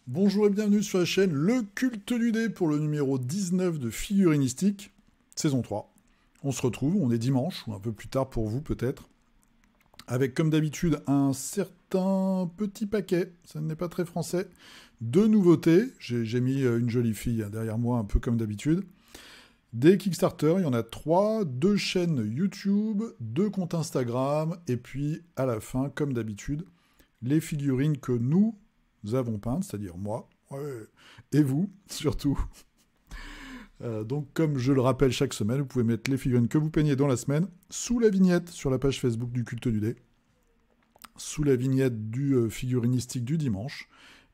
Bonjour et bienvenue sur la chaîne Le Culte du Dé pour le numéro 19 de Figurinistique, saison 3. On se retrouve, on est dimanche, ou un peu plus tard pour vous peut-être, avec comme d'habitude un certain petit paquet, ça n'est pas très français, de nouveautés. J'ai mis une jolie fille derrière moi, un peu comme d'habitude. Des Kickstarter, il y en a 3, 2 chaînes YouTube, 2 comptes Instagram, et puis à la fin, comme d'habitude, les figurines que nous avons peintes, c'est-à-dire moi, et vous, surtout. Donc, comme je le rappelle chaque semaine, vous pouvez mettre les figurines que vous peignez dans la semaine sous la vignette sur la page Facebook du Culte du Dé, sous la vignette du figurinistique du dimanche,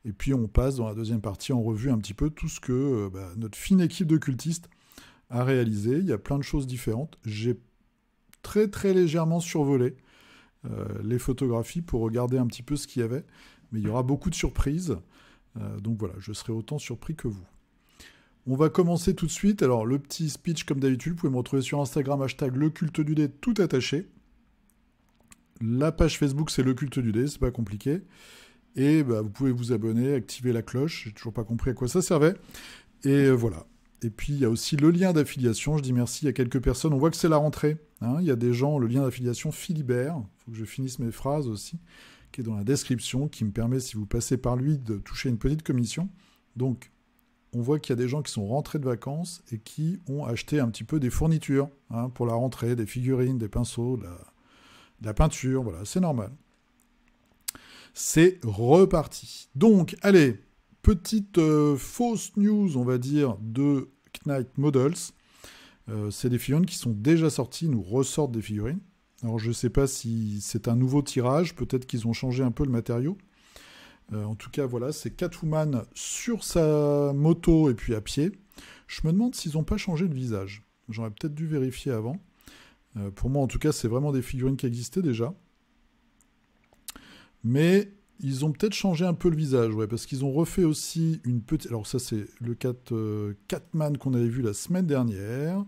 et puis on passe dans la deuxième partie en revue un petit peu tout ce que notre fine équipe de cultistes a réalisé. Il y a plein de choses différentes. J'ai très très légèrement survolé les photographies pour regarder un petit peu ce qu'il y avait, mais il y aura beaucoup de surprises, donc voilà, je serai autant surpris que vous. On va commencer tout de suite. Alors, le petit speech, comme d'habitude, vous pouvez me retrouver sur Instagram, hashtag Le Culte du Dé, tout attaché. La page Facebook, c'est Le Culte du Dé, c'est pas compliqué. Et vous pouvez vous abonner, activer la cloche, j'ai toujours pas compris à quoi ça servait. Et voilà. Et puis, il y a aussi le lien d'affiliation. Je dis merci à quelques personnes. On voit que c'est la rentrée. Il y a des gens, le lien d'affiliation Philibert, il faut que je finisse mes phrases aussi, qui est dans la description, qui me permet, si vous passez par lui, de toucher une petite commission. Donc, on voit qu'il y a des gens qui sont rentrés de vacances et qui ont acheté un petit peu des fournitures pour la rentrée, des figurines, des pinceaux, de la peinture, voilà, c'est normal. C'est reparti. Donc, allez, petite fausse news, on va dire, de Knight Models. C'est des figurines qui sont déjà sorties, ils nous ressortent des figurines. Alors, je ne sais pas si c'est un nouveau tirage, peut-être qu'ils ont changé un peu le matériau. En tout cas, voilà, c'est Catwoman sur sa moto et puis à pied. Je me demande s'ils n'ont pas changé de visage. J'aurais peut-être dû vérifier avant. Pour moi, en tout cas, c'est vraiment des figurines qui existaient déjà. Mais ils ont peut-être changé un peu le visage, ouais, parce qu'ils ont refait aussi une petite... Alors ça, c'est le Catman qu'on avait vu la semaine dernière.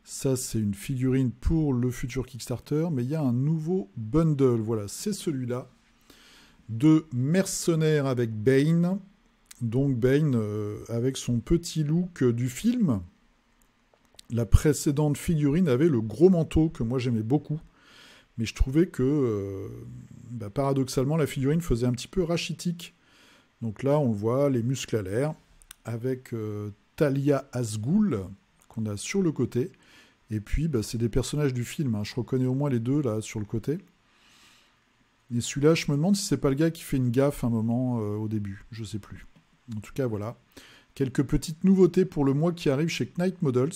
Ça, c'est une figurine pour le futur Kickstarter. Mais il y a un nouveau bundle. Voilà, c'est celui-là. De mercenaires avec Bane. Donc Bane avec son petit look du film. La précédente figurine avait le gros manteau que moi j'aimais beaucoup. Mais je trouvais que paradoxalement la figurine faisait un petit peu rachitique. Donc là on voit les muscles à l'air avec Talia Asghul qu'on a sur le côté. Et puis c'est des personnages du film. Je reconnais au moins les deux là sur le côté. Et celui-là, je me demande si c'est pas le gars qui fait une gaffe un moment au début. Je sais plus. En tout cas, voilà. Quelques petites nouveautés pour le mois qui arrive chez Knight Models.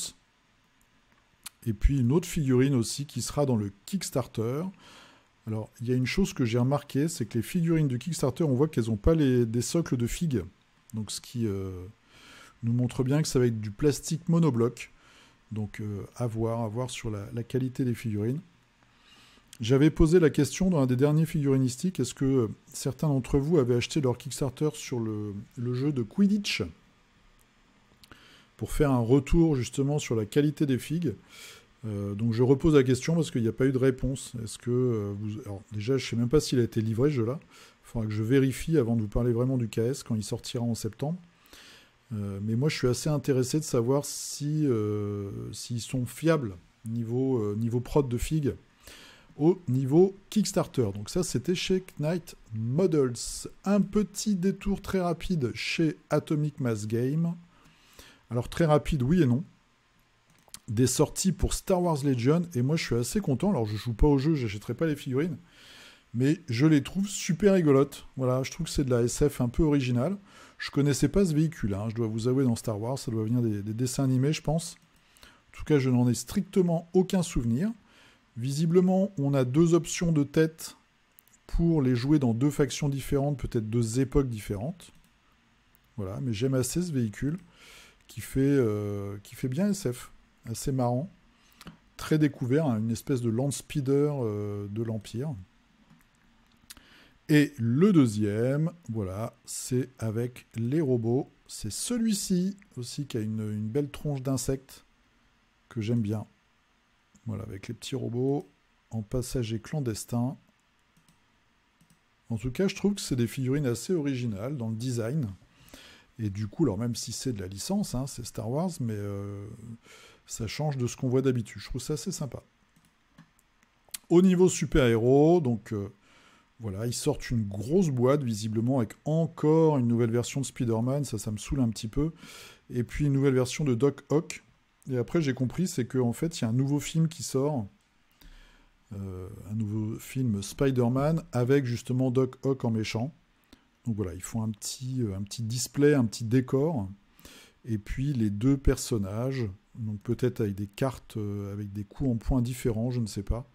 Et puis une autre figurine aussi qui sera dans le Kickstarter. Alors, il y a une chose que j'ai remarqué, c'est que les figurines du Kickstarter, on voit qu'elles n'ont pas des socles de figues. Donc, ce qui nous montre bien que ça va être du plastique monobloc. Donc, à voir sur la qualité des figurines. J'avais posé la question dans un des derniers figurinistiques, est-ce que certains d'entre vous avaient acheté leur Kickstarter sur le jeu de Quidditch pour faire un retour justement sur la qualité des figues. Donc je repose la question parce qu'il n'y a pas eu de réponse. Est-ce que Alors déjà, je ne sais même pas s'il a été livré ce jeu-là. Il faudra que je vérifie avant de vous parler vraiment du KS quand il sortira en septembre. Mais moi, je suis assez intéressé de savoir s'ils sont fiables niveau prod de figues au niveau Kickstarter. Donc ça, c'était chez Knight Models. Un petit détour très rapide chez Atomic Mass Game. Alors très rapide, oui et non. Des sorties pour Star Wars Legion, et moi je suis assez content. Alors je joue pas au jeu, j'achèterai pas les figurines, mais je les trouve super rigolotes. Voilà, je trouve que c'est de la SF un peu originale. Je connaissais pas ce véhicule, je dois vous avouer, dans Star Wars, ça doit venir des dessins animés, je pense. En tout cas, je n'en ai strictement aucun souvenir. Visiblement, on a 2 options de tête pour les jouer dans 2 factions différentes, peut-être 2 époques différentes. Voilà, mais j'aime assez ce véhicule qui fait bien SF, assez marrant, très découvert, une espèce de land speeder de l'Empire. Et le deuxième, voilà, c'est avec les robots. C'est celui-ci aussi qui a une belle tronche d'insectes que j'aime bien. Voilà, avec les petits robots en passager clandestin. En tout cas, je trouve que c'est des figurines assez originales dans le design. Et du coup, alors même si c'est de la licence, hein, c'est Star Wars, mais ça change de ce qu'on voit d'habitude. Je trouve ça assez sympa. Au niveau super-héros, donc voilà, ils sortent une grosse boîte, visiblement, avec encore une nouvelle version de Spider-Man. Ça me saoule un petit peu. Et puis une nouvelle version de Doc Ock. Et après, j'ai compris, c'est qu'en fait, il y a un nouveau film qui sort. Un nouveau film Spider-Man avec justement Doc Ock en méchant. Donc voilà, ils font un petit display, un petit décor. Et puis les deux personnages, donc peut-être avec des cartes, avec des coups en points différents, je ne sais pas.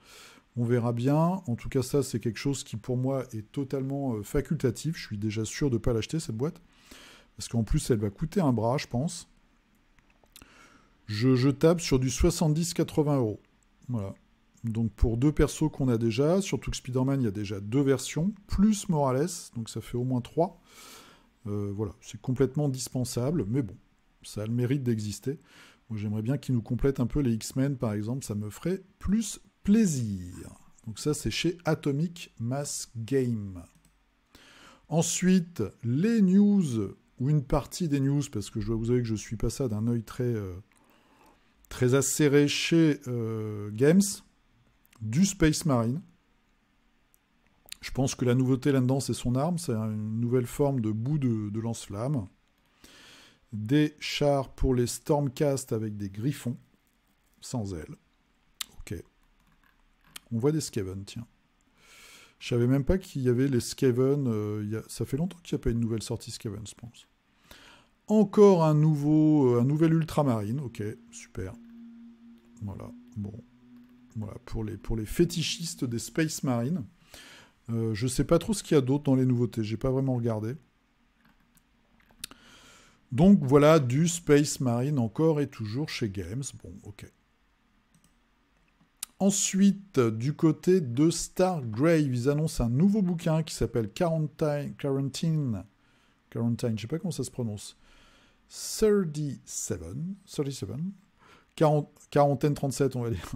On verra bien. En tout cas, ça, c'est quelque chose qui, pour moi, est totalement facultatif. Je suis déjà sûr de ne pas l'acheter, cette boîte. Parce qu'en plus, elle va coûter un bras, je pense. Je tape sur du 70-80 €. Voilà. Donc pour deux persos qu'on a déjà, surtout que Spider-Man, il y a déjà 2 versions, plus Morales, donc ça fait au moins 3. Voilà, c'est complètement dispensable, mais bon, ça a le mérite d'exister. Moi, j'aimerais bien qu'ils nous complètent un peu les X-Men, par exemple, ça me ferait plus plaisir. Donc ça, c'est chez Atomic Mass Game. Ensuite, les news, ou une partie des news, parce que je dois vous avouer que je suis passé d'un œil très acéré chez Games, du Space Marine. Je pense que la nouveauté là-dedans, c'est son arme, c'est une nouvelle forme de bout de lance-flamme. Des chars pour les Stormcast avec des griffons, sans ailes. Ok. On voit des Skaven, tiens. Je savais même pas qu'il y avait les Skaven. Ça fait longtemps qu'il n'y a pas une nouvelle sortie Skaven, je pense. Encore un nouvel Ultramarine. Ok, super. Voilà, bon. Voilà, pour les fétichistes des Space Marine. Je sais pas trop ce qu'il y a d'autre dans les nouveautés. J'ai pas vraiment regardé. Donc voilà, du Space Marine encore et toujours chez Games. Bon, ok. Ensuite, du côté de Stargrave, ils annoncent un nouveau bouquin qui s'appelle Quarantine, je sais pas comment ça se prononce. 37. Quarantaine 37, on va dire.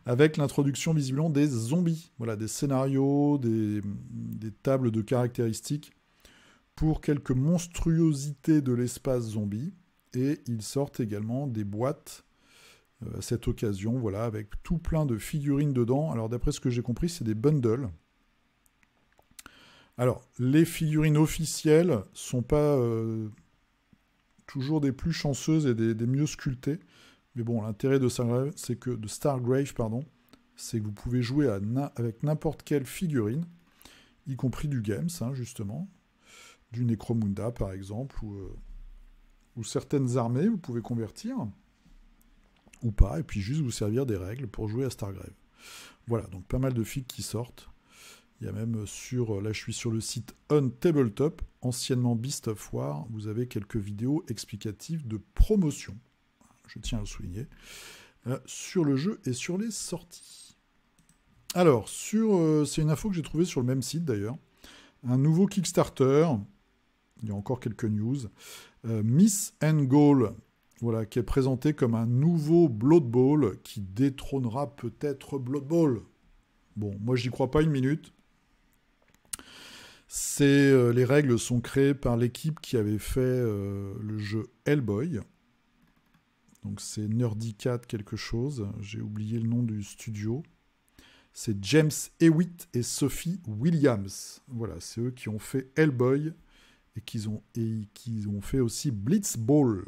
Avec l'introduction visiblement des zombies. Voilà, des scénarios, des tables de caractéristiques pour quelques monstruosités de l'espace zombie. Et ils sortent également des boîtes à cette occasion, voilà, avec tout plein de figurines dedans. Alors d'après ce que j'ai compris, c'est des bundles. Alors, les figurines officielles sont pas toujours des plus chanceuses et des mieux sculptées. Mais bon, l'intérêt de Stargrave, c'est que vous pouvez jouer avec n'importe quelle figurine, y compris du Games, hein, justement, du Necromunda par exemple, ou certaines armées, vous pouvez convertir, ou pas, et puis juste vous servir des règles pour jouer à Stargrave. Voilà, donc pas mal de figues qui sortent. Il y a même là je suis sur le site On Tabletop, anciennement Beast of War, vous avez quelques vidéos explicatives de promotion. Je tiens à le souligner, sur le jeu et sur les sorties. Alors, c'est une info que j'ai trouvée sur le même site d'ailleurs. Un nouveau Kickstarter, il y a encore quelques news. Miss and Goal, voilà, qui est présenté comme un nouveau Blood Bowl qui détrônera peut-être Blood Bowl. Bon, moi j'y crois pas une minute. Les règles sont créées par l'équipe qui avait fait le jeu Hellboy. Donc c'est Nerdicat quelque chose, j'ai oublié le nom du studio. C'est James Hewitt et Sophie Williams. Voilà, c'est eux qui ont fait Hellboy et qui ont fait aussi Blitzball.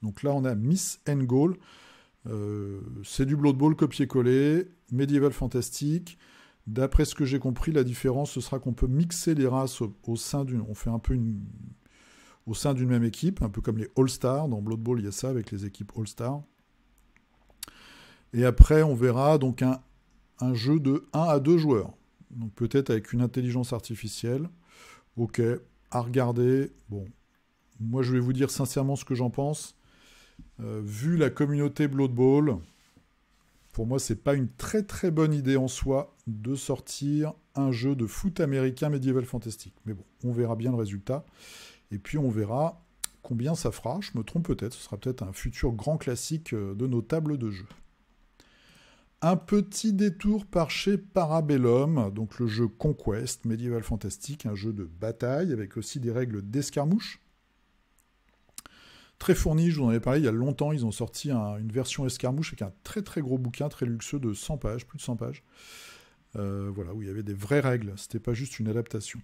Donc là on a Miss and Goal. C'est du Blood Bowl copié-collé, médiéval fantastique. D'après ce que j'ai compris, la différence ce sera qu'on peut mixer les races au sein d'une... On fait un peu au sein d'une même équipe, un peu comme les All-Stars. Dans Blood Bowl, il y a ça avec les équipes All-Stars. Et après, on verra donc un jeu de 1 à 2 joueurs. Donc peut-être avec une intelligence artificielle. Ok, à regarder. Bon, moi je vais vous dire sincèrement ce que j'en pense. Vu la communauté Blood Bowl, pour moi c'est pas une très très bonne idée en soi de sortir un jeu de foot américain médiéval fantastique. Mais bon, on verra bien le résultat. Et puis on verra combien ça fera. Je me trompe peut-être. Ce sera peut-être un futur grand classique de nos tables de jeu. Un petit détour par chez Parabellum, donc le jeu Conquest, médiéval fantastique, un jeu de bataille avec aussi des règles d'escarmouche. Très fourni, je vous en avais parlé il y a longtemps, ils ont sorti une version escarmouche avec un très très gros bouquin, très luxueux de 100 pages, plus de 100 pages. Voilà, où il y avait des vraies règles, c'était pas juste une adaptation.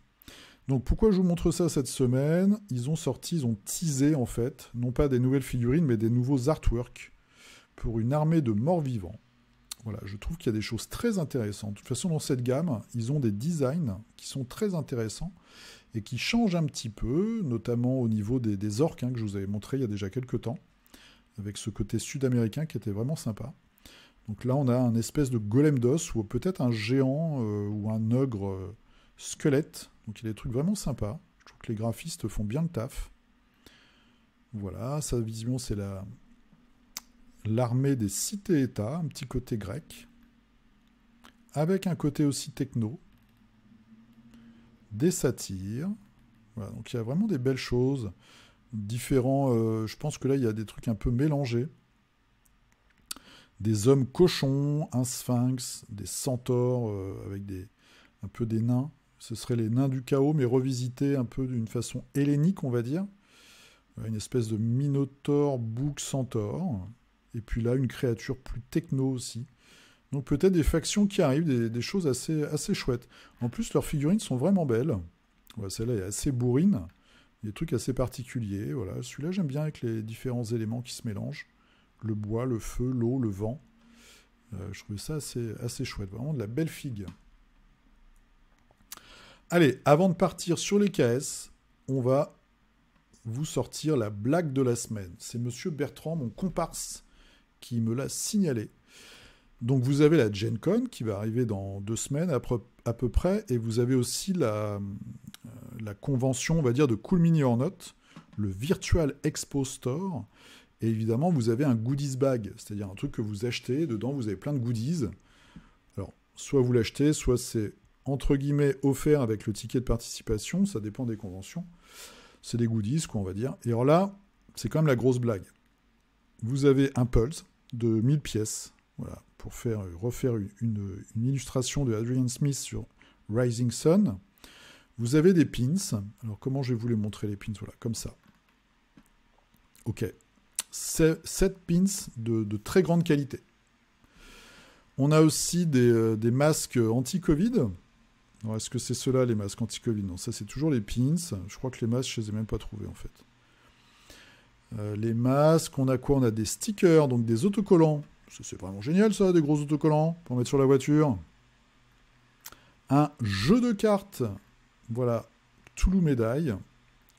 Donc pourquoi je vous montre ça cette semaine? Ils ont teasé en fait, non pas des nouvelles figurines, mais des nouveaux artworks pour une armée de morts-vivants. Voilà, je trouve qu'il y a des choses très intéressantes. De toute façon, dans cette gamme, ils ont des designs qui sont très intéressants et qui changent un petit peu, notamment au niveau des orques que je vous avais montré il y a déjà quelques temps, avec ce côté sud-américain qui était vraiment sympa. Donc là, on a un espèce de golem d'os ou peut-être un géant ou un ogre squelette. Donc il y a des trucs vraiment sympas. Je trouve que les graphistes font bien le taf. Voilà, sa vision, c'est l'armée des cités-États, un petit côté grec, avec un côté aussi techno, des satyres. Voilà, donc il y a vraiment des belles choses, différents. Je pense que là, il y a des trucs un peu mélangés. Des hommes cochons, un sphinx, des centaures avec un peu des nains. Ce seraient les nains du chaos, mais revisités un peu d'une façon hellénique, on va dire. Une espèce de minotaure bouc centaure. Et puis là, une créature plus techno aussi. Donc peut-être des factions qui arrivent, des choses assez chouettes. En plus, leurs figurines sont vraiment belles. Voilà, celle-là est assez bourrine. Des trucs assez particuliers. Voilà. Celui-là, j'aime bien avec les différents éléments qui se mélangent. Le bois, le feu, l'eau, le vent. Je trouvais ça assez chouette. Vraiment de la belle figue. Allez, avant de partir sur les KS, on va vous sortir la blague de la semaine. C'est Monsieur Bertrand, mon comparse, qui me l'a signalé. Donc vous avez la Gen Con qui va arriver dans 2 semaines à peu près, et vous avez aussi la convention, on va dire, de Cool Mini or Not, le Virtual Expo Store. Et évidemment, vous avez un goodies bag, c'est-à-dire un truc que vous achetez, dedans vous avez plein de goodies. Alors, soit vous l'achetez, soit c'est entre guillemets offert avec le ticket de participation, ça dépend des conventions. C'est des goodies, quoi, on va dire. Et alors là, c'est quand même la grosse blague. Vous avez un Pulse de 1000 pièces, voilà, pour refaire une illustration de Adrian Smith sur Rising Sun. Vous avez des pins. Alors, comment je vais vous les montrer, les pins? Voilà, comme ça. Ok. 7 pins de très grande qualité. On a aussi des masques anti-Covid. Alors, est-ce que c'est ceux-là, les masques anti-Covid? Non, ça, c'est toujours les pins. Je crois que les masques, je ne les ai même pas trouvés, en fait. Les masques, on a quoi? On a des stickers, donc des autocollants. C'est vraiment génial, ça, des gros autocollants pour mettre sur la voiture. Un jeu de cartes. Voilà, Toulouse médaille.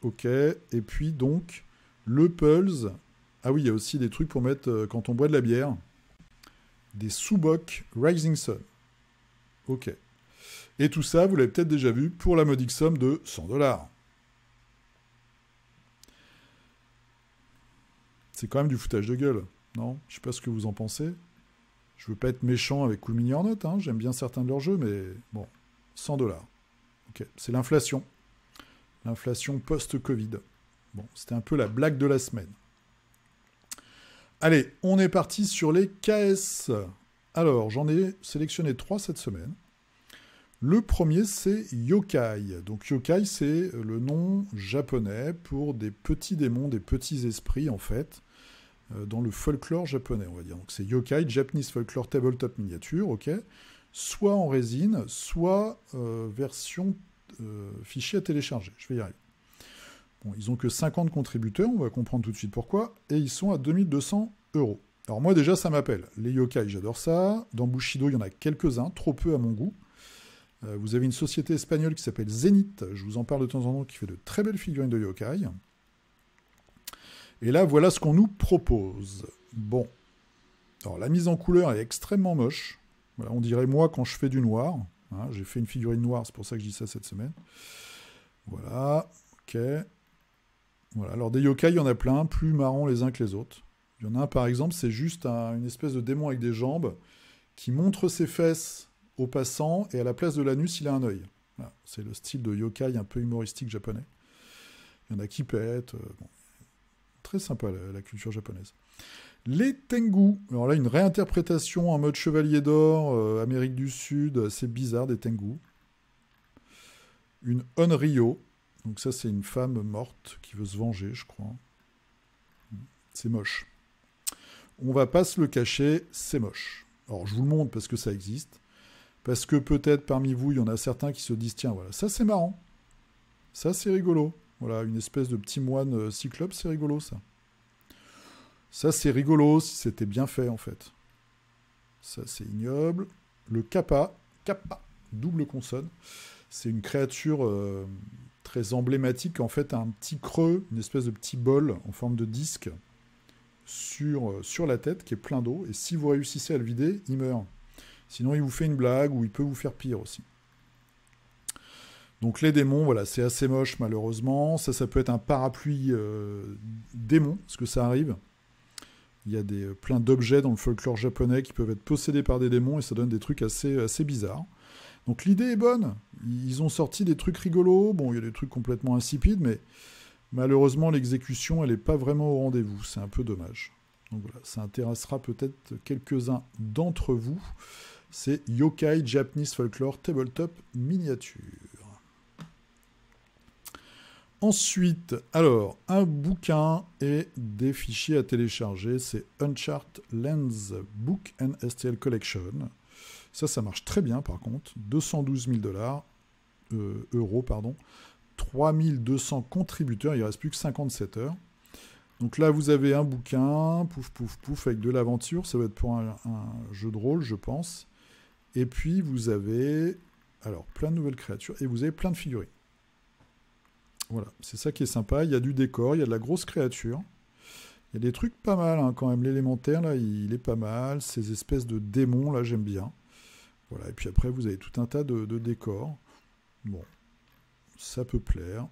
Ok. Et puis, donc, le Pulse. Ah oui, il y a aussi des trucs pour mettre quand on boit de la bière. Des Subok Rising Sun. Ok. Et tout ça, vous l'avez peut-être déjà vu, pour la modique somme de 100$. C'est quand même du foutage de gueule, non? Je sais pas ce que vous en pensez. Je veux pas être méchant avec Cool Mini or Not, hein. J'aime bien certains de leurs jeux, mais bon, 100$. Ok, c'est l'inflation. L'inflation post-Covid. Bon, c'était un peu la blague de la semaine. Allez, on est parti sur les KS. Alors, j'en ai sélectionné 3 cette semaine. Le premier, c'est Yokai. Donc Yokai, c'est le nom japonais pour des petits démons, des petits esprits, en fait, dans le folklore japonais, on va dire. Donc c'est Yokai, Japanese Folklore Tabletop Miniature, ok. Soit en résine, soit version fichier à télécharger. Je vais y arriver. Bon, ils n'ont que 50 contributeurs, on va comprendre tout de suite pourquoi, et ils sont à 2200€. Alors moi déjà ça m'appelle. Les yokai, j'adore ça. Dans Bushido, il y en a quelques-uns, trop peu à mon goût. Vous avez une société espagnole qui s'appelle Zenith, je vous en parle de temps en temps, qui fait de très belles figurines de yokai. Et là, voilà ce qu'on nous propose. Bon. Alors la mise en couleur est extrêmement moche. Voilà, on dirait moi quand je fais du noir. Hein, j'ai fait une figurine noire, c'est pour ça que je dis ça cette semaine. Voilà, ok. Voilà, alors des yokai, il y en a plein, plus marrants les uns que les autres. Il y en a un par exemple, c'est juste une espèce de démon avec des jambes qui montre ses fesses aux passants et à la place de l'anus, il a un œil. Voilà, c'est le style de yokai un peu humoristique japonais. Il y en a qui pètent. Bon. Très sympa la culture japonaise. Les Tengu. Alors là, une réinterprétation en mode Chevalier d'Or, Amérique du Sud, assez bizarre des Tengu. Une Onryo. Donc ça, c'est une femme morte qui veut se venger, je crois. C'est moche. On va pas se le cacher, c'est moche. Alors, je vous le montre parce que ça existe. Parce que peut-être parmi vous, il y en a certains qui se disent, tiens, voilà, ça c'est marrant. Ça, c'est rigolo. Voilà, une espèce de petit moine cyclope, c'est rigolo, ça. Ça, c'est rigolo si c'était bien fait, en fait. Ça, c'est ignoble. Le kappa, double consonne, c'est une créature très emblématique. En fait, un petit creux, une espèce de petit bol en forme de disque sur la tête qui est plein d'eau. Et si vous réussissez à le vider, il meurt. Sinon, il vous fait une blague ou il peut vous faire pire aussi. Donc les démons, voilà, c'est assez moche malheureusement. Ça peut être un parapluie démon, parce que ça arrive. Il y a plein d'objets dans le folklore japonais qui peuvent être possédés par des démons et ça donne des trucs assez bizarres. Donc l'idée est bonne. Ils ont sorti des trucs rigolos. Bon, il y a des trucs complètement insipides, mais malheureusement, l'exécution, elle n'est pas vraiment au rendez-vous. C'est un peu dommage. Donc voilà, ça intéressera peut-être quelques-uns d'entre vous. C'est Yokai Japanese Folklore Tabletop Miniature. Ensuite, alors, un bouquin et des fichiers à télécharger. C'est Uncharted Lens Book and STL Collection. Ça marche très bien par contre. 212 000 euros, pardon. 3200 contributeurs, il ne reste plus que 57 heures. Donc là, vous avez un bouquin, pouf, pouf, pouf, avec de l'aventure. Ça va être pour un jeu de rôle, je pense. Et puis, vous avez alors plein de nouvelles créatures et vous avez plein de figurines. Voilà, c'est ça qui est sympa. Il y a du décor, il y a de la grosse créature. Il y a des trucs pas mal hein, quand même. L'élémentaire, là, il est pas mal. Ces espèces de démons, là, j'aime bien. Voilà, et puis après, vous avez tout un tas de décors. Bon, ça peut plaire.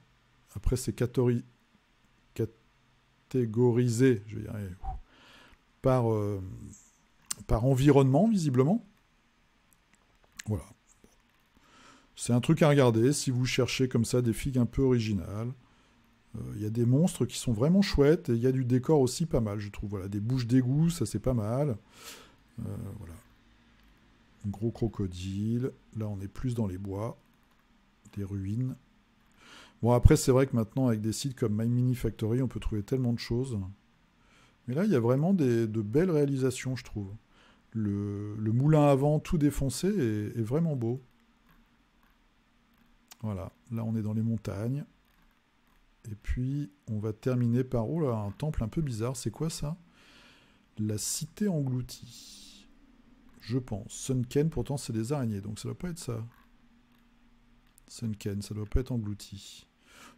Après, c'est catégorisé, je vais dire, par environnement, visiblement. Voilà. C'est un truc à regarder si vous cherchez comme ça des figues un peu originales. Il y a des monstres qui sont vraiment chouettes et il y a du décor aussi pas mal, je trouve. Voilà, des bouches d'égout, ça c'est pas mal. Voilà. Un gros crocodile. Là, on est plus dans les bois. Des ruines. Bon, après, c'est vrai que maintenant, avec des sites comme My Mini Factory, on peut trouver tellement de choses. Mais là, il y a vraiment de belles réalisations, je trouve. Le moulin à vent tout défoncé est vraiment beau. Voilà, là on est dans les montagnes. Et puis on va terminer par oh là, un temple un peu bizarre. C'est quoi ça? La cité engloutie. Je pense. Sunken, pourtant c'est des araignées, donc ça doit pas être ça. Sunken, ça doit pas être englouti.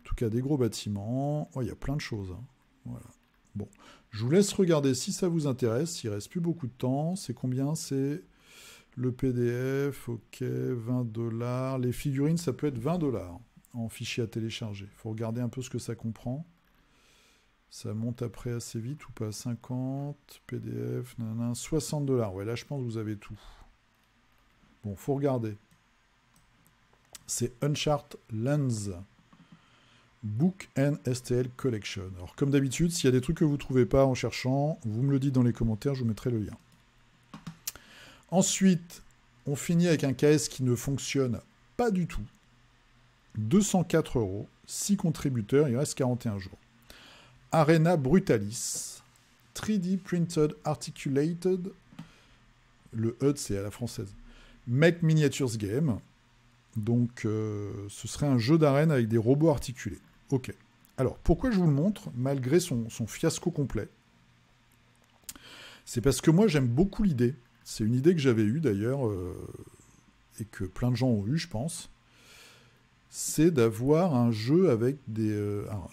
En tout cas, des gros bâtiments. Oh, il y a plein de choses. Hein. Voilà. Bon, je vous laisse regarder si ça vous intéresse. Il reste plus beaucoup de temps. C'est combien? C'est le PDF, ok, 20 $. Les figurines, ça peut être 20 $ en fichier à télécharger. Il faut regarder un peu ce que ça comprend. Ça monte après assez vite ou pas? 50, PDF, nanana, 60 $. Ouais, là, je pense que vous avez tout. Bon, faut regarder. C'est Uncharted Lens Book and STL Collection. Alors, comme d'habitude, s'il y a des trucs que vous ne trouvez pas en cherchant, vous me le dites dans les commentaires, je vous mettrai le lien. Ensuite, on finit avec un KS qui ne fonctionne pas du tout. 204 €, 6 contributeurs, il reste 41 jours. Arena Brutalis, 3D Printed Articulated, le HUD c'est à la française, Make Miniatures Game, donc ce serait un jeu d'arène avec des robots articulés. Ok. Alors, pourquoi je vous le montre, malgré son fiasco complet? C'est parce que moi j'aime beaucoup l'idée. C'est une idée que j'avais eue d'ailleurs, et que plein de gens ont eu, je pense. C'est d'avoir un jeu avec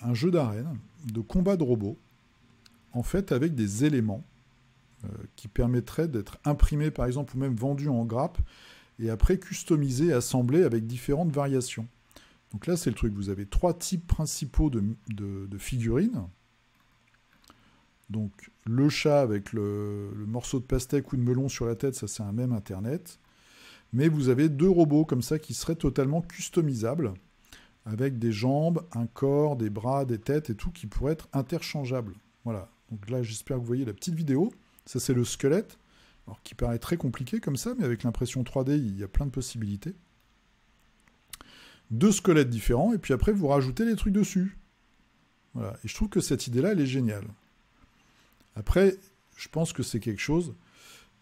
un jeu d'arène, de combat de robots, en fait avec des éléments qui permettraient d'être imprimés par exemple, ou même vendus en grappe, et après customisés, assemblés avec différentes variations. Donc là c'est le truc, vous avez 3 types principaux de figurines. Donc le chat avec le morceau de pastèque ou de melon sur la tête, ça c'est un même internet. Mais vous avez 2 robots comme ça qui seraient totalement customisables, avec des jambes, un corps, des bras, des têtes et tout qui pourraient être interchangeables. Voilà. Donc là, j'espère que vous voyez la petite vidéo. Ça, c'est le squelette, alors qui paraît très compliqué comme ça, mais avec l'impression 3D, il y a plein de possibilités. 2 squelettes différents, et puis après, vous rajoutez les trucs dessus. Voilà. Et je trouve que cette idée-là, elle est géniale. Après, je pense que c'est quelque chose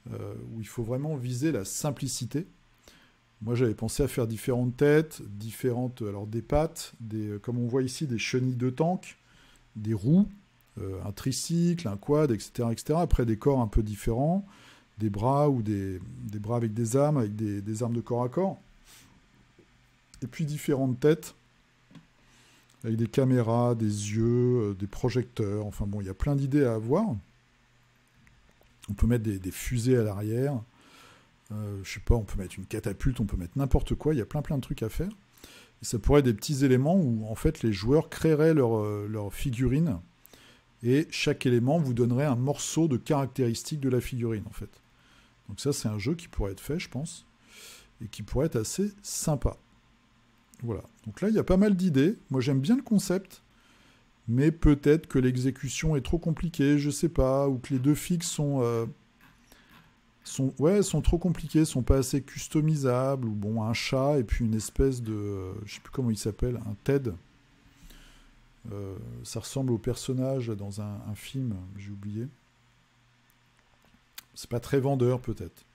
où il faut vraiment viser la simplicité. Moi, j'avais pensé à faire différentes têtes, alors des pattes, comme on voit ici, des chenilles de tank, des roues, un tricycle, un quad, etc., etc. Après, des corps un peu différents, des bras ou des bras avec des armes, avec des armes de corps à corps. Et puis différentes têtes, avec des caméras, des yeux, des projecteurs. Enfin bon, il y a plein d'idées à avoir. On peut mettre des fusées à l'arrière. Je sais pas, on peut mettre une catapulte, on peut mettre n'importe quoi. Il y a plein de trucs à faire. Et ça pourrait être des petits éléments où, en fait, les joueurs créeraient leur figurine. Et chaque élément vous donnerait un morceau de caractéristique de la figurine, en fait. Donc ça, c'est un jeu qui pourrait être fait, je pense. Et qui pourrait être assez sympa. Voilà. Donc là, il y a pas mal d'idées. Moi, j'aime bien le concept. Mais peut-être que l'exécution est trop compliquée, je sais pas. Ou que les 2 fixes sont trop compliqués, sont pas assez customisables. Ou bon, un chat et puis une espèce de... je sais plus comment il s'appelle, un Ted. Ça ressemble au personnage dans un film, j'ai oublié. C'est pas très vendeur, peut-être.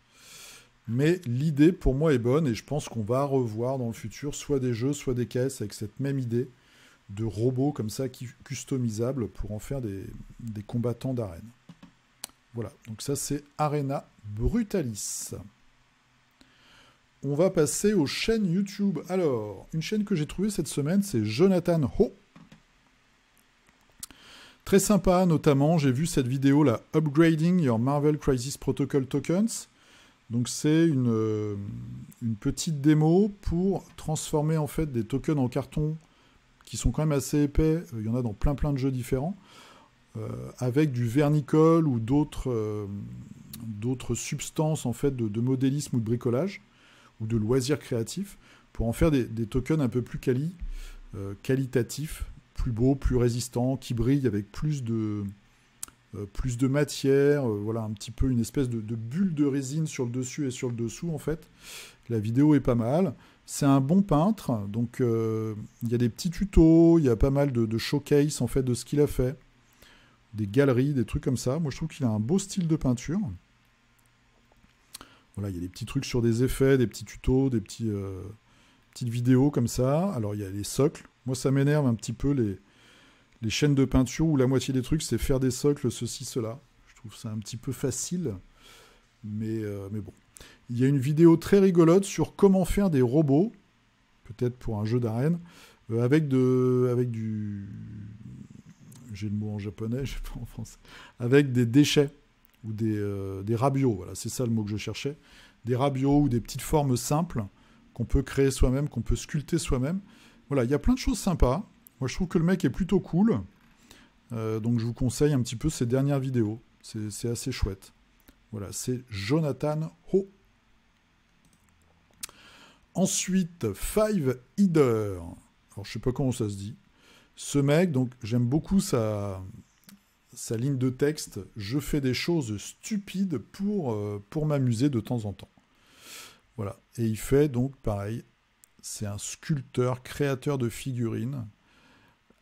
Mais l'idée, pour moi, est bonne, et je pense qu'on va revoir dans le futur soit des jeux, soit des caisses avec cette même idée de robots comme ça, customisables, pour en faire des combattants d'arène. Voilà, donc ça, c'est Arena Brutalis. On va passer aux chaînes YouTube. Alors, une chaîne que j'ai trouvée cette semaine, c'est Jonathan Ho. Très sympa, notamment, j'ai vu cette vidéo là, Upgrading Your Marvel Crisis Protocol Tokens. Donc c'est une petite démo pour transformer en fait des tokens en carton qui sont quand même assez épais. Il y en a dans plein de jeux différents, avec du vernicole ou d'autres substances en fait de modélisme ou de bricolage ou de loisirs créatifs pour en faire des tokens un peu plus qualitatifs, plus beaux, plus résistants, qui brillent avec plus de matière, voilà, un petit peu une espèce de bulle de résine sur le dessus et sur le dessous, en fait. La vidéo est pas mal. C'est un bon peintre, donc il y a des petits tutos, il y a pas mal de showcase, en fait, de ce qu'il a fait. Des galeries, des trucs comme ça. Moi, je trouve qu'il a un beau style de peinture. Voilà, il y a des petits trucs sur des effets, des petits tutos, des petites vidéos comme ça. Alors, il y a les socles. Moi, ça m'énerve un petit peu les chaînes de peinture où la moitié des trucs, c'est faire des socles, ceci, cela. Je trouve ça un petit peu facile, mais bon. Il y a une vidéo très rigolote sur comment faire des robots, peut-être pour un jeu d'arène, avec du... J'ai le mot en japonais, je sais pas en français. Avec des déchets, ou des rabiots, voilà, c'est ça le mot que je cherchais. Des rabiots ou des petites formes simples qu'on peut créer soi-même, qu'on peut sculpter soi-même. Voilà, il y a plein de choses sympas. Moi, je trouve que le mec est plutôt cool. Donc, je vous conseille un petit peu ses dernières vidéos. C'est assez chouette. Voilà, c'est Jonathan Ho. Ensuite, Five Header. Alors, je sais pas comment ça se dit. Ce mec, donc, j'aime beaucoup sa ligne de texte. Je fais des choses stupides pour m'amuser de temps en temps. Voilà. Et il fait donc pareil. C'est un sculpteur, créateur de figurines.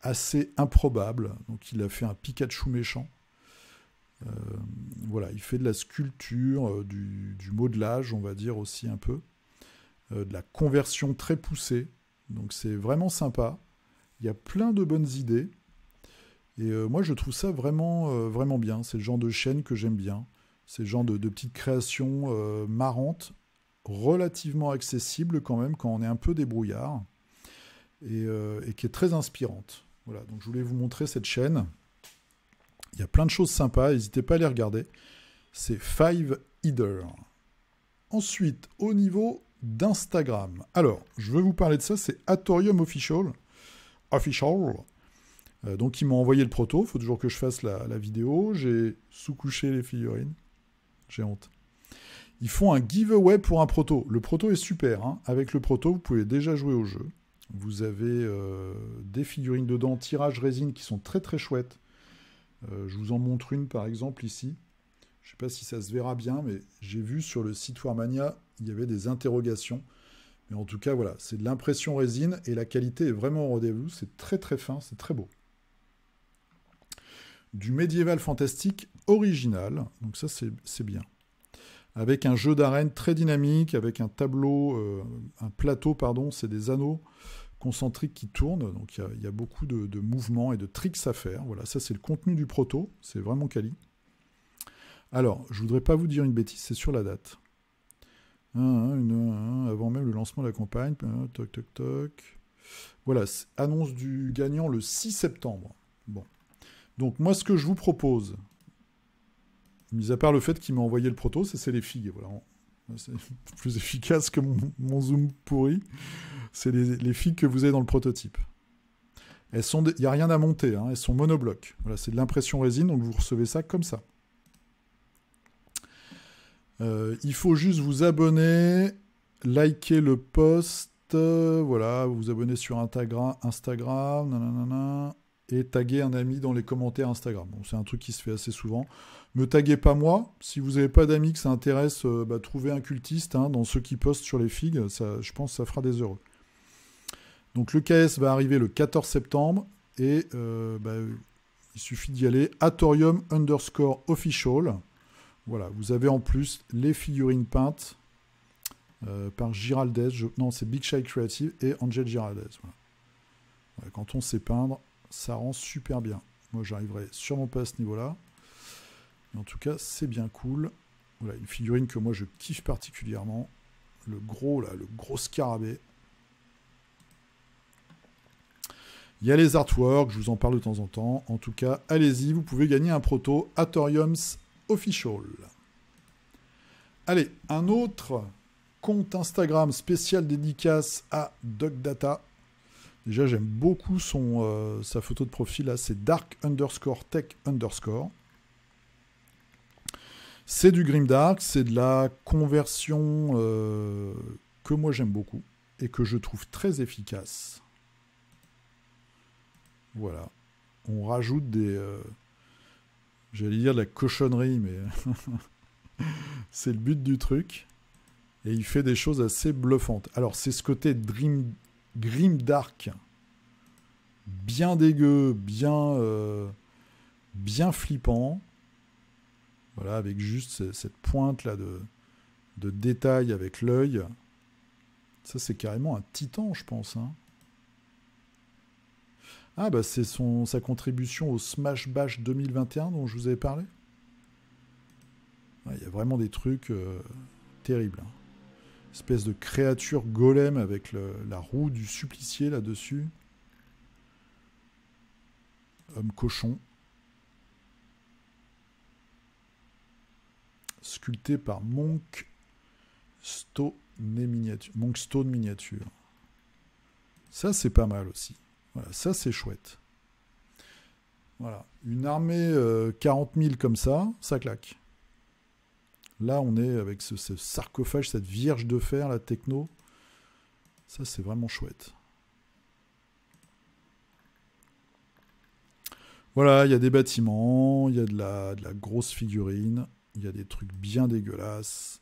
Assez improbable. Donc il a fait un Pikachu méchant. Voilà, il fait de la sculpture, du modelage, on va dire aussi un peu. De la conversion très poussée. Donc c'est vraiment sympa. Il y a plein de bonnes idées. Et moi je trouve ça vraiment bien. C'est le genre de chaîne que j'aime bien. C'est le genre de petites créations marrantes, relativement accessibles quand même, quand on est un peu débrouillard. Et qui est très inspirante. Voilà, donc je voulais vous montrer cette chaîne. Il y a plein de choses sympas, n'hésitez pas à les regarder. C'est Five Header. Ensuite, au niveau d'Instagram. Alors, je vais vous parler de ça, c'est Atorium Official. Donc, ils m'ont envoyé le proto, il faut toujours que je fasse la vidéo. J'ai sous-couché les figurines. J'ai honte. Ils font un giveaway pour un proto. Le proto est super, hein. Avec le proto, vous pouvez déjà jouer au jeu. Vous avez des figurines dedans, tirage résine, qui sont très très chouettes. Je vous en montre une par exemple ici. Je ne sais pas si ça se verra bien, mais j'ai vu sur le site Warmania, il y avait des interrogations. Mais en tout cas, voilà, c'est de l'impression résine et la qualité est vraiment au rendez-vous. C'est très très fin, c'est très beau. Du médiéval fantastique original, donc ça c'est bien. Avec un jeu d'arène très dynamique, avec un tableau, un plateau, pardon, c'est des anneaux concentriques qui tournent, donc il y a beaucoup de mouvements et de tricks à faire. Voilà, ça c'est le contenu du proto, c'est vraiment quali. Alors, je voudrais pas vous dire une bêtise, c'est sur la date. Avant même le lancement de la campagne, toc toc toc. Voilà, annonce du gagnant le 6 septembre. Bon. Donc moi, ce que je vous propose, mis à part le fait qu'il m'a envoyé le proto, c'est les figues. Voilà. C'est plus efficace que mon zoom pourri. C'est les figues que vous avez dans le prototype. Il n'y a rien à monter, hein, elles sont monoblocs. Voilà, c'est de l'impression résine, donc vous recevez ça comme ça. Il faut juste vous abonner, liker le post, voilà, vous abonner sur Instagram, nanana, et taguer un ami dans les commentaires Instagram. Bon, c'est un truc qui se fait assez souvent. Me taguez pas moi. Si vous n'avez pas d'amis que ça intéresse, trouvez un cultiste dans ceux qui postent sur les figues. Ça, je pense que ça fera des heureux. Donc le KS va arriver le 14 septembre et il suffit d'y aller. Atorium_official. Voilà, vous avez en plus les figurines peintes par Giraldez. Non, c'est Big Shy Creative et Angel Giraldez. Voilà. Ouais, quand on sait peindre, ça rend super bien. Moi, j'arriverai sûrement pas à ce niveau-là. Mais en tout cas, c'est bien cool. Voilà, une figurine que moi, je kiffe particulièrement. Le gros scarabée. Il y a les artworks, je vous en parle de temps en temps. En tout cas, allez-y, vous pouvez gagner un proto Atoriums Official. Allez, un autre compte Instagram spécial dédicace à DocData. Déjà, j'aime beaucoup sa photo de profil, là, c'est dark_tech_. C'est du grimdark, c'est de la conversion que moi j'aime beaucoup et que je trouve très efficace. Voilà. On rajoute j'allais dire de la cochonnerie, mais c'est le but du truc. Et il fait des choses assez bluffantes. Alors, c'est ce côté grimdark, bien dégueu, bien flippant. Voilà, avec juste cette pointe-là de détail avec l'œil. Ça, c'est carrément un titan, je pense. Hein. Ah, bah c'est sa contribution au Smash Bash 2021 dont je vous avais parlé. Il y a vraiment des trucs terribles. Hein. Espèce de créature golem avec la roue du supplicié là-dessus. Homme cochon. Sculpté par Monk Stone Miniature. Ça, c'est pas mal aussi. Voilà, ça, c'est chouette. Voilà. Une armée 40 000 comme ça claque. Là, on est avec ce sarcophage, cette vierge de fer, la techno. Ça, c'est vraiment chouette. Voilà, il y a des bâtiments, il y a de la grosse figurine, il y a des trucs bien dégueulasses.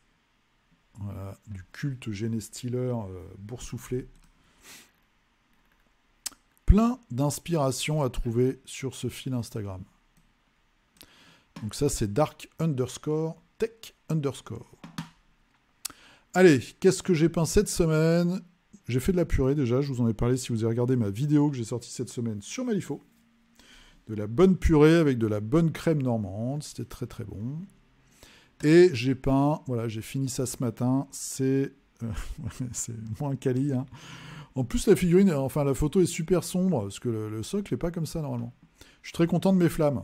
Voilà, du culte Genestealer boursouflé. Plein d'inspiration à trouver sur ce fil Instagram. Donc ça, c'est dark_tech_. Allez, qu'est-ce que j'ai peint cette semaine? J'ai fait de la purée déjà, je vous en ai parlé si vous avez regardé ma vidéo que j'ai sortie cette semaine sur Malifaux. De la bonne purée avec de la bonne crème normande, c'était très très bon. Et j'ai peint, voilà, j'ai fini ça ce matin, c'est moins quali, hein. En plus, la figurine, enfin la photo est super sombre, parce que le socle n'est pas comme ça normalement. Je suis très content de mes flammes.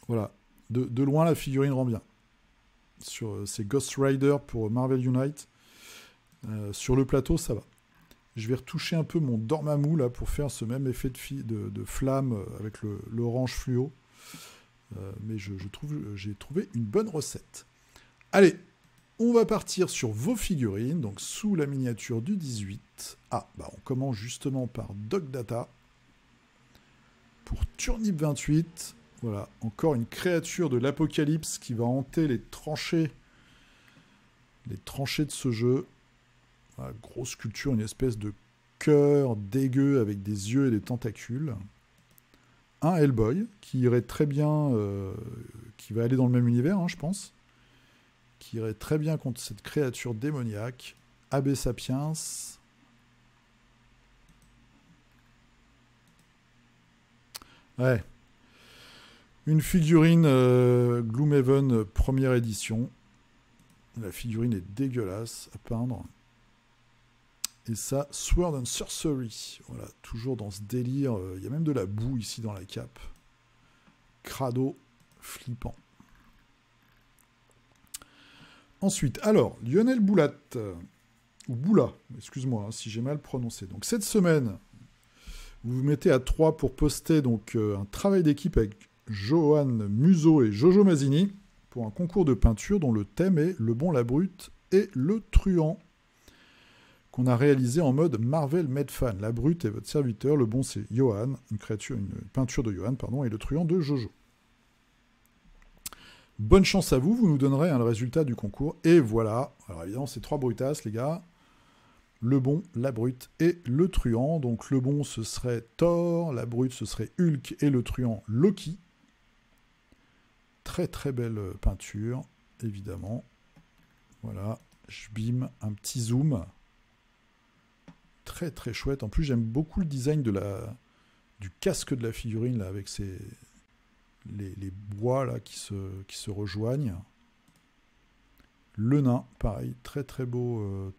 Voilà, de loin la figurine rend bien. C'est Ghost Rider pour Marvel Unite. Sur le plateau, ça va. Je vais retoucher un peu mon Dormammu là pour faire ce même effet de flamme avec l'orange fluo. Mais j'ai trouvé une bonne recette. Allez, on va partir sur vos figurines, donc sous la miniature du 18. Ah, bah on commence justement par DocData. pour Turnip 28. Voilà, encore une créature de l'apocalypse qui va hanter les tranchées de ce jeu. Voilà, grosse sculpture, une espèce de cœur dégueu avec des yeux et des tentacules. Un Hellboy qui irait très bien, qui va aller dans le même univers, hein, je pense, qui irait très bien contre cette créature démoniaque. Abbé Sapiens. Ouais. Une figurine Gloomhaven première édition. La figurine est dégueulasse à peindre. Et ça, Sword and Sorcery. Voilà, toujours dans ce délire. Il y a même de la boue ici dans la cape. Crado flippant. Ensuite, alors, Lionel Boulat. Ou Boula, excuse-moi hein, si j'ai mal prononcé. Donc cette semaine, vous vous mettez à 3 pour poster donc, un travail d'équipe avec Johan Museau et Jojo Mazzini pour un concours de peinture dont le thème est Le Bon, la Brute et le Truand, qu'on a réalisé en mode Marvel Made Fan. La Brute est votre serviteur, le bon c'est Johan, une peinture de Johan, pardon, et le Truand de Jojo. Bonne chance à vous, vous nous donnerez le résultat du concours. Et voilà, alors évidemment c'est 3 brutasses les gars. Le bon, la brute et le truand. Donc le bon ce serait Thor, la brute ce serait Hulk et le truand Loki. Très très belle peinture, évidemment. Voilà, je bime un petit zoom. Très très chouette. En plus j'aime beaucoup le design du casque de la figurine là, avec les bois là, qui se rejoignent. Le nain, pareil, très très beau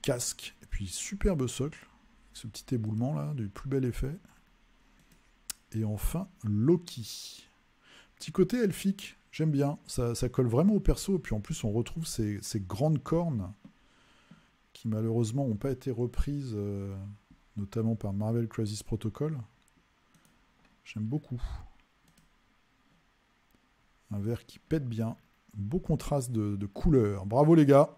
casque. Et puis superbe socle, avec ce petit éboulement là, du plus bel effet. Et enfin, Loki. Petit côté elfique, j'aime bien. Ça colle vraiment au perso. Et puis en plus, on retrouve ces grandes cornes qui malheureusement n'ont pas été reprises, notamment par Marvel Crisis Protocol. J'aime beaucoup. Un vert qui pète bien. Beau contraste de couleurs. Bravo les gars.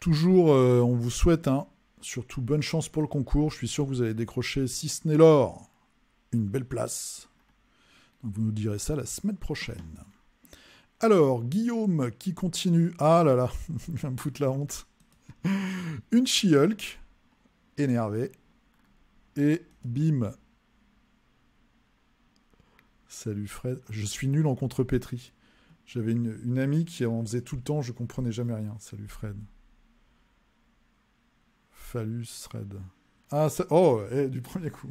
Toujours, on vous souhaite surtout bonne chance pour le concours. Je suis sûr que vous allez décrocher, si ce n'est l'or, une belle place. Donc vous nous direz ça la semaine prochaine. Alors, Guillaume qui continue. Ah là là, il va me foutre la honte. Une She-Hulk, énervé. Et bim. Salut Fred. Je suis nul en contrepétrie. J'avais une amie qui en faisait tout le temps, je comprenais jamais rien. Salut Fred. Phallus Fred. Ah, ça... Oh, du premier coup.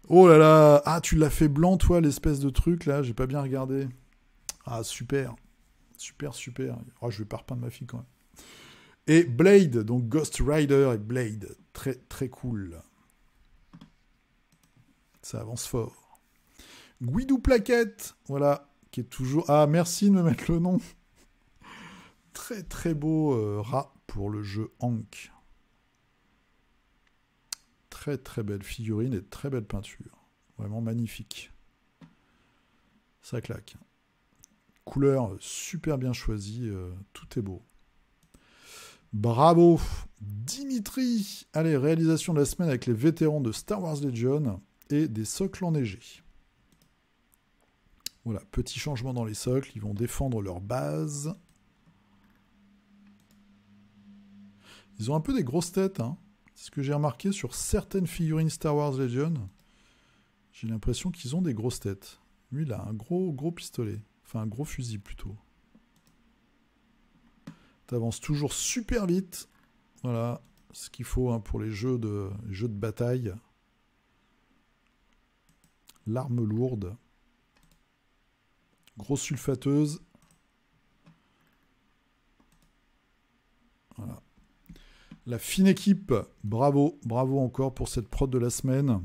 Oh là là. Ah, tu l'as fait blanc, toi, l'espèce de truc, là. J'ai pas bien regardé. Ah, super. Super, super. Oh, je vais pas repeindre ma fille, quand même. Et Blade, donc Ghost Rider et Blade. Très, très cool. Ça avance fort. Guidou Plaquette, voilà, qui est toujours... Ah, merci de me mettre le nom. Très, très beau rat pour le jeu Hank. Très, très belle figurine et très belle peinture. Vraiment magnifique. Ça claque. Couleur super bien choisie, tout est beau. Bravo, Dimitri. Allez, réalisation de la semaine avec les vétérans de Star Wars Legion et des socles enneigés. Voilà, petit changement dans les socles, ils vont défendre leur base. Ils ont un peu des grosses têtes, hein. C'est ce que j'ai remarqué sur certaines figurines Star Wars Legion. J'ai l'impression qu'ils ont des grosses têtes. Lui, il a un gros pistolet. Enfin, un gros fusil, plutôt. T'avances toujours super vite. Voilà, ce qu'il faut pour les jeux de bataille. L'arme lourde. Grosse sulfateuse. Voilà. La fine équipe, bravo, bravo encore pour cette prod de la semaine.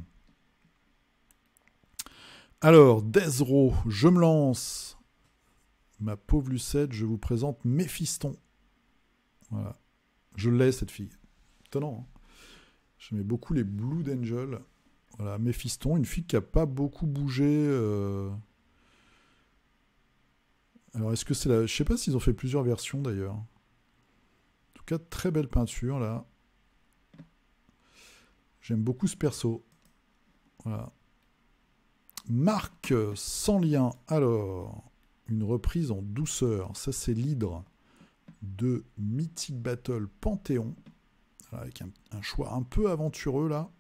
Alors, Desro, je me lance. Ma pauvre Lucette, je vous présente Méphiston. Voilà. Je l'ai, cette fille. Étonnant, hein. J'aimais beaucoup les Blue Angel. Voilà, Méphiston, une fille qui n'a pas beaucoup bougé. Alors, est-ce que c'est la... Je sais pas s'ils ont fait plusieurs versions, d'ailleurs. En tout cas, très belle peinture, là. J'aime beaucoup ce perso. Voilà. Marque sans lien. Alors, une reprise en douceur. Ça, c'est l'hydre de Mythic Battle Panthéon. Voilà, avec un choix un peu aventureux, là,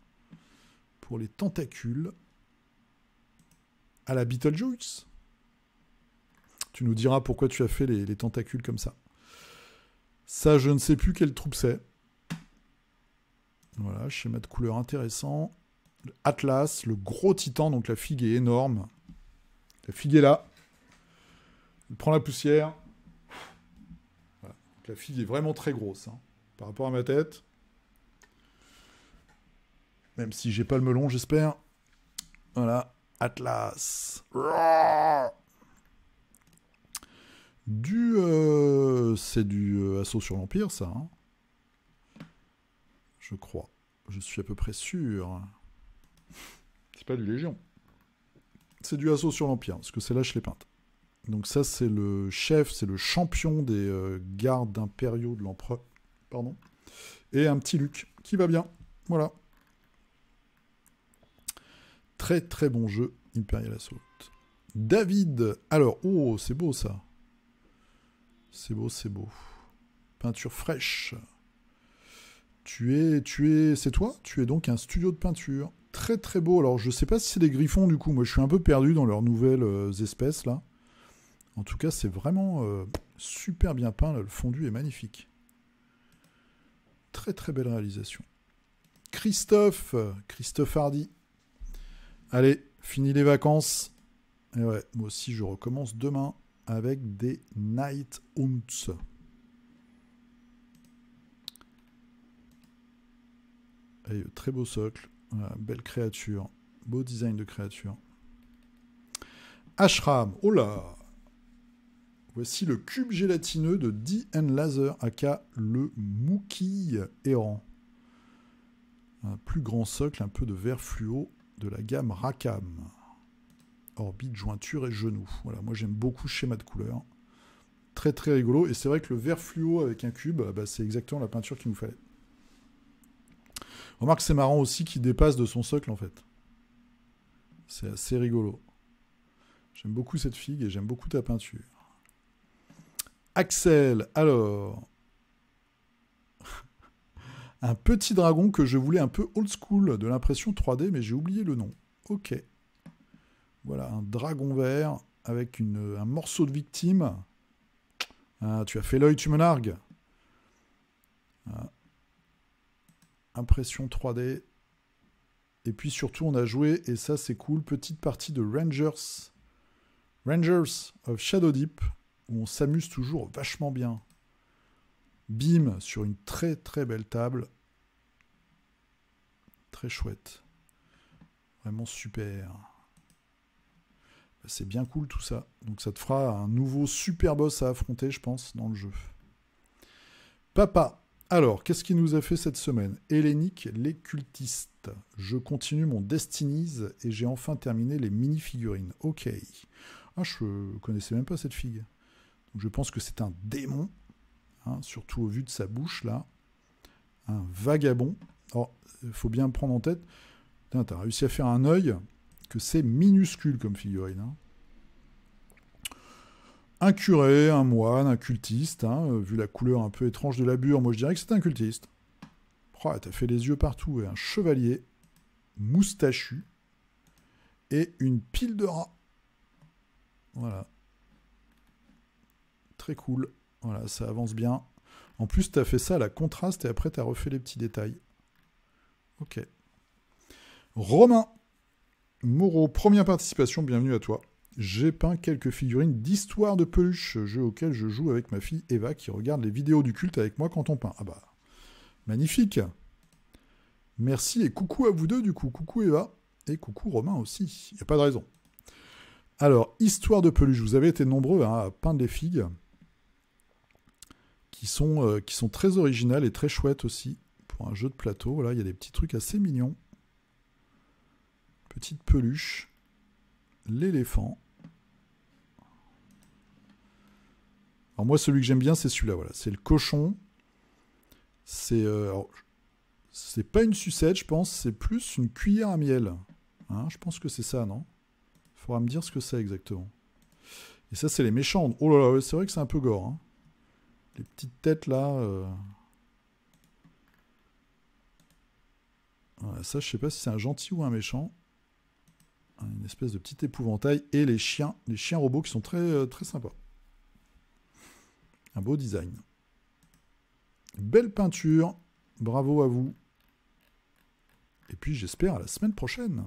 pour les tentacules. À la Beetlejuice. Tu nous diras pourquoi tu as fait les tentacules comme ça. Ça, je ne sais plus quelle troupe c'est. Voilà, schéma de couleur intéressant. Le Atlas, le gros titan, donc la figue est énorme. La figue est là. Elle prend la poussière. Voilà. Donc la figue est vraiment très grosse, hein, par rapport à ma tête. Même si j'ai pas le melon, j'espère. Voilà, Atlas. C'est du assaut sur l'Empire, ça. Hein, je crois. Je suis à peu près sûr. C'est pas du Légion. C'est du assaut sur l'Empire, parce que celle-là, je l'ai peinte. Donc ça, c'est le chef, c'est le champion des gardes impériaux de l'empereur. Pardon. Et un petit Luc, qui va bien. Voilà. Très très bon jeu, Imperial Assault. David, alors, oh, c'est beau ça. C'est beau, c'est beau. Peinture fraîche. C'est toi? Tu es donc un studio de peinture. Très très beau. Alors, je sais pas si c'est des griffons du coup. Moi, je suis un peu perdu dans leurs nouvelles espèces là. En tout cas, c'est vraiment super bien peint. Là. Le fondu est magnifique. Très très belle réalisation. Christophe Hardy. Allez, fini les vacances. Et ouais, moi aussi, je recommence demain avec des Night Hunts. Et très beau socle. Voilà, belle créature. Beau design de créature. Ashram. Oh là! Voici le cube gélatineux de D&N Laser, aka le Mookie errant. Un plus grand socle, un peu de vert fluo de la gamme Rackham. Orbite, jointure et genou. Voilà, moi j'aime beaucoup ce schéma de couleur. Très très rigolo. Et c'est vrai que le vert fluo avec un cube, bah, c'est exactement la peinture qu'il nous fallait. Remarque, c'est marrant aussi qu'il dépasse de son socle en fait. C'est assez rigolo. J'aime beaucoup cette figue et j'aime beaucoup ta peinture. Axel, alors... un petit dragon que je voulais un peu old school de l'impression 3D, mais j'ai oublié le nom. Ok. Voilà, un dragon vert avec un morceau de victime. Ah, tu as fait l'œil, tu me nargues. Ah. Impression 3D. Et puis surtout, on a joué, et ça c'est cool, petite partie de Rangers of Shadow Deep, où on s'amuse toujours vachement bien. Bim, sur une très très belle table. Très chouette. Vraiment super. C'est bien cool tout ça. Donc ça te fera un nouveau super boss à affronter, je pense, dans le jeu. Papa. Alors, qu'est-ce qu'il nous a fait cette semaine? Hellénique, les cultistes. Je continue mon Destinies et j'ai enfin terminé les mini-figurines. Ok. Ah, je connaissais même pas cette figue. Donc je pense que c'est un démon. Hein, surtout au vu de sa bouche, là. Un vagabond. Alors, il faut bien prendre en tête. T'as réussi à faire un œil que c'est minuscule comme figurine. Hein. Un curé, un moine, un cultiste. Hein, vu la couleur un peu étrange de la bure, moi je dirais que c'est un cultiste. Oh, t'as fait les yeux partout. Et un chevalier moustachu. Et une pile de rats. Voilà. Très cool. Voilà, ça avance bien. En plus, t'as fait ça à la contraste et après t'as refait les petits détails. Ok. Romain Moreau, première participation, bienvenue à toi. J'ai peint quelques figurines d'Histoire de Peluche, jeu auquel je joue avec ma fille Eva qui regarde les vidéos du culte avec moi quand on peint. Ah bah, magnifique. Merci et coucou à vous deux du coup. Coucou Eva et coucou Romain aussi. Il n'y a pas de raison. Alors, Histoire de Peluche, vous avez été nombreux hein, à peindre les figues qui sont très originales et très chouettes aussi pour un jeu de plateau. Voilà, il y a des petits trucs assez mignons. Petite peluche. L'éléphant. Alors moi, celui que j'aime bien, c'est celui-là. Voilà. C'est le cochon. C'est C'est pas une sucette, je pense, c'est plus une cuillère à miel. Hein, je pense que c'est ça, non? Il faudra me dire ce que c'est exactement. Et ça, c'est les méchants. Oh là là, ouais, c'est vrai que c'est un peu gore. Hein. Les petites têtes là. Voilà, ça, je sais pas si c'est un gentil ou un méchant. Une espèce de petit épouvantail. Et les chiens robots qui sont très, très sympas. Un beau design. Belle peinture. Bravo à vous. Et puis j'espère à la semaine prochaine.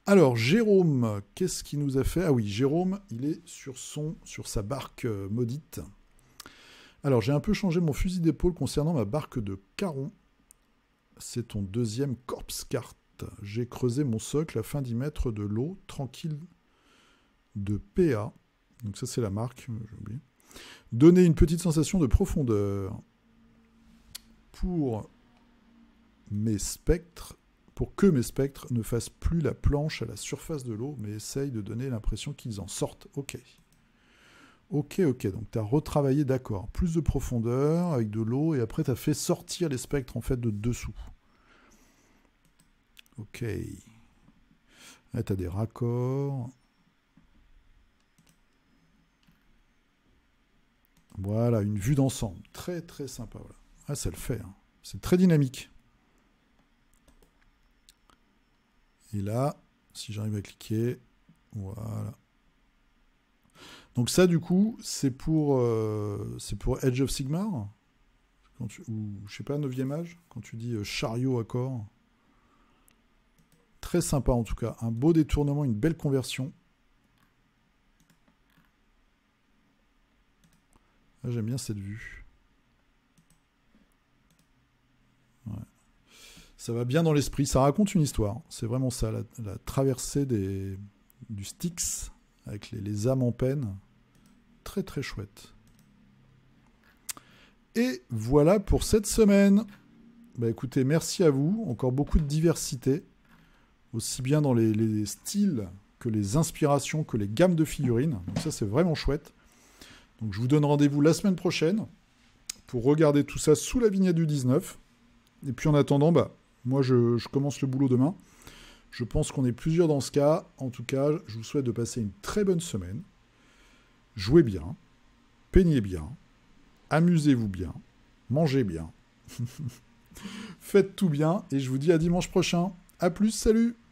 Alors Jérôme, qu'est-ce qu'il nous a fait? Ah oui, Jérôme, il est sur sa barque maudite. Alors j'ai un peu changé mon fusil d'épaule concernant ma barque de Caron. C'est ton deuxième corpse cart. J'ai creusé mon socle afin d'y mettre de l'eau tranquille de PA. Donc ça c'est la marque, j'ai oublié. Donner une petite sensation de profondeur. Pour que mes spectres ne fassent plus la planche à la surface de l'eau, mais essayent de donner l'impression qu'ils en sortent. Ok. Ok. Donc tu as retravaillé, d'accord. Plus de profondeur avec de l'eau, et après tu as fait sortir les spectres en fait de dessous. Ok. Là tu as des raccords. Voilà, une vue d'ensemble. Très très sympa. Voilà. Ah, ça le fait. Hein. C'est très dynamique. Et là, si j'arrive à cliquer, voilà. Donc ça, du coup, c'est pour Age of Sigmar, ou je sais pas, 9e âge, quand tu dis chariot à corps. Très sympa en tout cas, un beau détournement, une belle conversion. Là, j'aime bien cette vue. Ouais. Ça va bien dans l'esprit, ça raconte une histoire. C'est vraiment ça, la traversée du Styx avec les âmes en peine. Très très chouette. Et voilà pour cette semaine. Bah écoutez, merci à vous. Encore beaucoup de diversité, aussi bien dans les styles que les inspirations, que les gammes de figurines. Donc ça, c'est vraiment chouette. Donc je vous donne rendez-vous la semaine prochaine pour regarder tout ça sous la vignette du 19. Et puis en attendant, bah, moi je commence le boulot demain. Je pense qu'on est plusieurs dans ce cas. En tout cas, je vous souhaite de passer une très bonne semaine. Jouez bien, peignez bien, amusez-vous bien, mangez bien. Faites tout bien et je vous dis à dimanche prochain. A plus, salut!